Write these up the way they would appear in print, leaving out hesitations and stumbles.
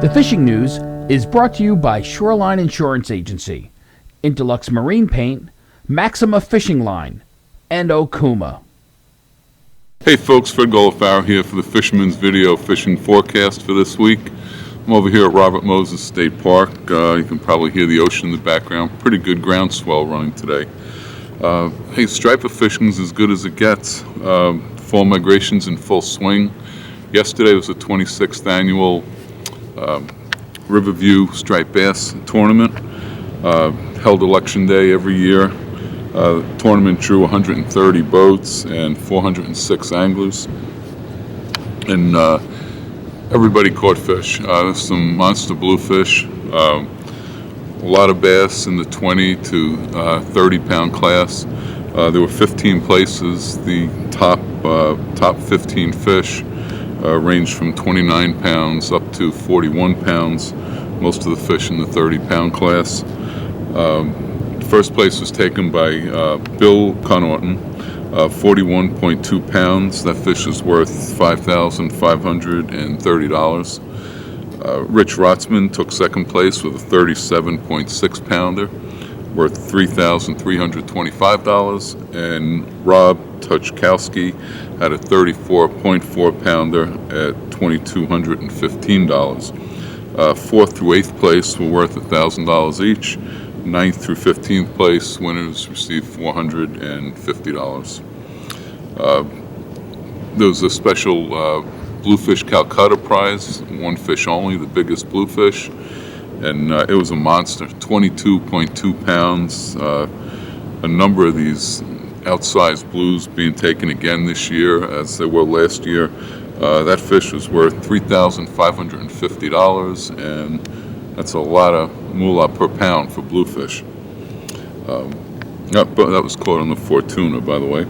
The fishing news is brought to you by Shoreline Insurance Agency, Interlux Marine Paint, Maxima Fishing Line, and Okuma. Hey folks, Fred Golofaro here for the Fisherman's video fishing forecast for this week. I'm over here at Robert Moses State Park. You can probably hear the ocean in the background. Pretty good groundswell running today. Hey, striper fishing is as good as it gets. Fall migration's in full swing. Yesterday was the 26th annual Riverview Striped Bass Tournament. Held election day every year. The tournament drew 130 boats and 406 anglers, and everybody caught fish. Some monster bluefish, a lot of bass in the 20 to 30 pound class. There were 15 places. The top 15 fish ranged from 29 pounds up to 41 pounds. Most of the fish in the 30 pound class. First place was taken by Bill Connaughton, 41.2 pounds. That fish is worth $5,530. Rich Rotzman took second place with a 37.6 pounder, worth $3,325. And Rob Tuchkowski had a 34.4 pounder at $2,215. Fourth through eighth place were worth $1,000 each. 9th through 15th place winners received $450. There was a special Bluefish Calcutta prize, one fish only, the biggest bluefish, and it was a monster, 22.2 pounds. A number of these outsized blues being taken again this year as they were last year. That fish was worth $3,550, and that's a lot of moolah per pound for bluefish. That was caught on the Fortuna, by the way.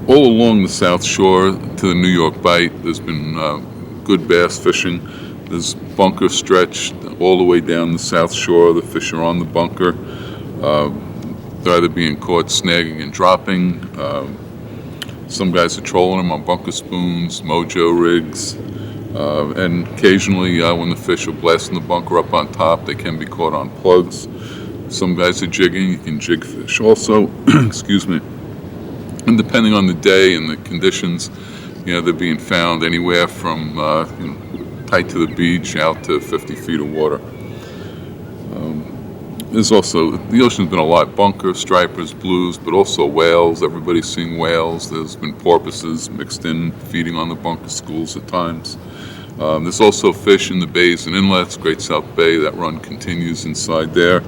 All along the South Shore to the New York Bight, there's been good bass fishing. There's bunker stretched all the way down the South Shore. The fish are on the bunker. They're either being caught snagging and dropping. Some guys are trolling them on bunker spoons, mojo rigs. And occasionally when the fish are blasting the bunker up on top, they can be caught on plugs. Some guys are jigging. You can jig fish also. Excuse me. And depending on the day and the conditions, they're being found anywhere from tight to the beach out to 50 feet of water. There's also, the ocean's been a lot, bunker, stripers, blues, but also whales. Everybody's seeing whales. There's been porpoises mixed in, feeding on the bunker schools at times. There's also fish in the bays and inlets. Great South Bay, that run continues inside there.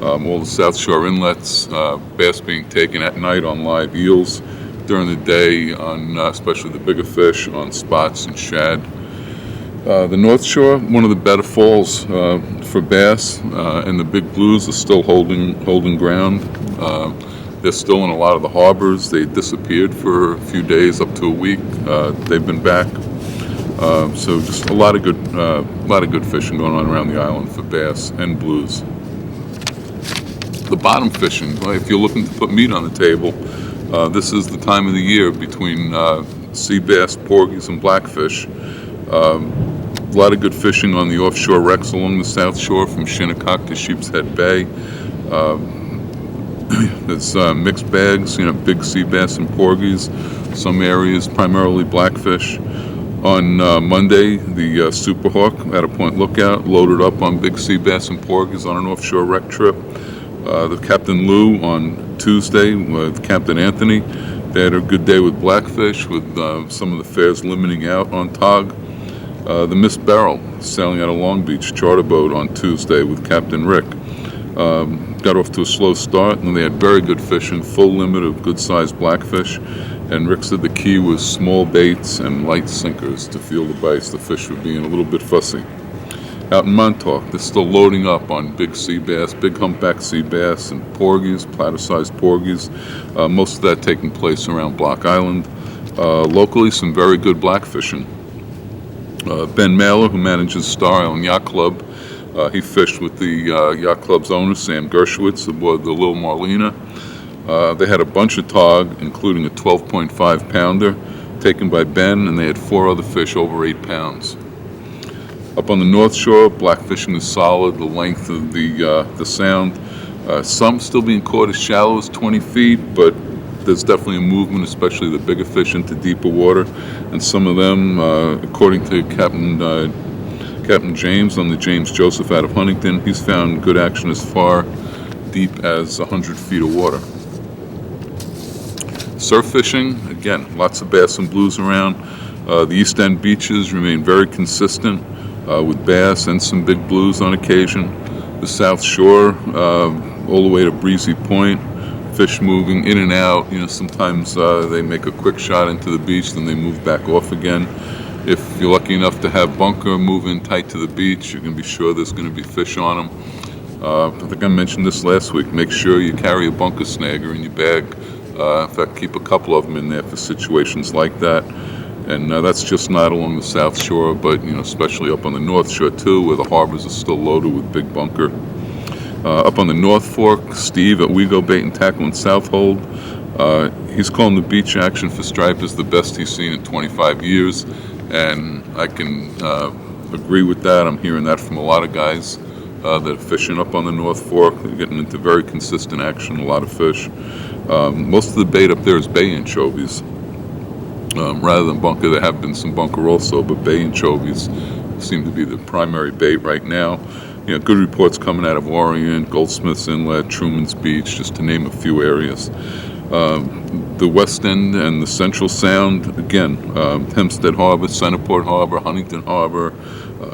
All the South Shore inlets, bass being taken at night on live eels, during the day on especially the bigger fish on spots and shad. The North Shore, one of the better falls for bass, and the big blues are still holding ground. They're still in a lot of the harbors. They disappeared for a few days, up to a week. They've been back. So just a lot of good fishing going on around the island for bass and blues. The bottom fishing, if you're looking to put meat on the table, this is the time of the year between sea bass, porgies, and blackfish. A lot of good fishing on the offshore wrecks along the South Shore from Shinnecock to Sheepshead Bay. There's mixed bags, big sea bass and porgies. Some areas primarily blackfish. On Monday, the Superhawk at a Point Lookout loaded up on big sea bass and porgies on an offshore wreck trip. The Captain Lou on Tuesday with Captain Anthony. They had a good day with blackfish, with some of the fares limiting out on Tog. The Miss Beryl sailing out of Long Beach charter boat on Tuesday with Captain Rick. Got off to a slow start, and they had very good fishing, full limit of good-sized blackfish. And Rick said the key was small baits and light sinkers to feel the bites. The fish were being a little bit fussy. Out in Montauk, they're still loading up on big sea bass, big humpback sea bass, and porgies, platter-sized porgies. Most of that taking place around Block Island. Locally, some very good black fishing. Ben Mailer, who manages Star Island Yacht Club, he fished with the yacht club's owner, Sam Gershwitz, aboard the Lil Marlena. They had a bunch of tog, including a 12.5 pounder taken by Ben, and they had 4 other fish over 8 pounds. Up on the North Shore, blackfishing is solid. The length of the sound. Some still being caught as shallow as 20 feet, but there's definitely a movement, especially the bigger fish, into deeper water. And some of them, according to Captain James on the James Joseph out of Huntington, he's found good action as far deep as 100 feet of water. Surf fishing, again, lots of bass and blues around. The East End beaches remain very consistent with bass and some big blues on occasion. The South Shore, all the way to Breezy Point, fish moving in and out. Sometimes they make a quick shot into the beach, then they move back off again. If you're lucky enough to have bunker move in tight to the beach, you can be sure there's going to be fish on them. I think I mentioned this last week. Make sure you carry a bunker snagger in your bag. In fact, keep a couple of them in there for situations like that. And that's just not along the South Shore, but especially up on the North Shore too, where the harbors are still loaded with big bunker. Up on the North Fork, Steve at We Go Bait and Tackle in Southold, he's calling the beach action for stripers the best he's seen in 25 years, and I can agree with that. I'm hearing that from a lot of guys that are fishing up on the North Fork. They're getting into very consistent action, a lot of fish. Most of the bait up there is bay anchovies. Rather than bunker, there have been some bunker also, but bay anchovies seem to be the primary bait right now. Good reports coming out of Orient, Goldsmith's Inlet, Truman's Beach, just to name a few areas. The West End and the Central Sound, again, Hempstead Harbor, Centerport Harbor, Huntington Harbor,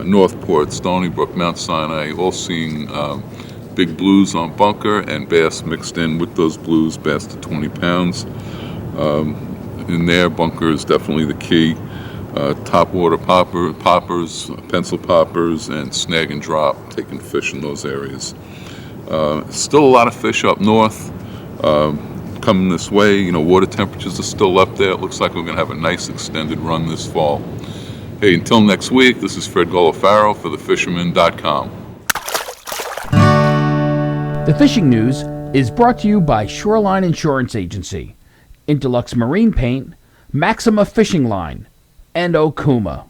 Northport, Stony Brook, Mount Sinai, all seeing big blues on bunker and bass mixed in with those blues, bass to 20 pounds. In there, bunker is definitely the key. Top water poppers, pencil poppers, and snag and drop, taking fish in those areas. Still a lot of fish up north coming this way. Water temperatures are still up there. It looks like we're going to have a nice extended run this fall. Hey, until next week, this is Fred Golofaro for thefisherman.com. The fishing news is brought to you by Shoreline Insurance Agency, Interlux Marine Paint, Maxima Fishing Line, and Okuma.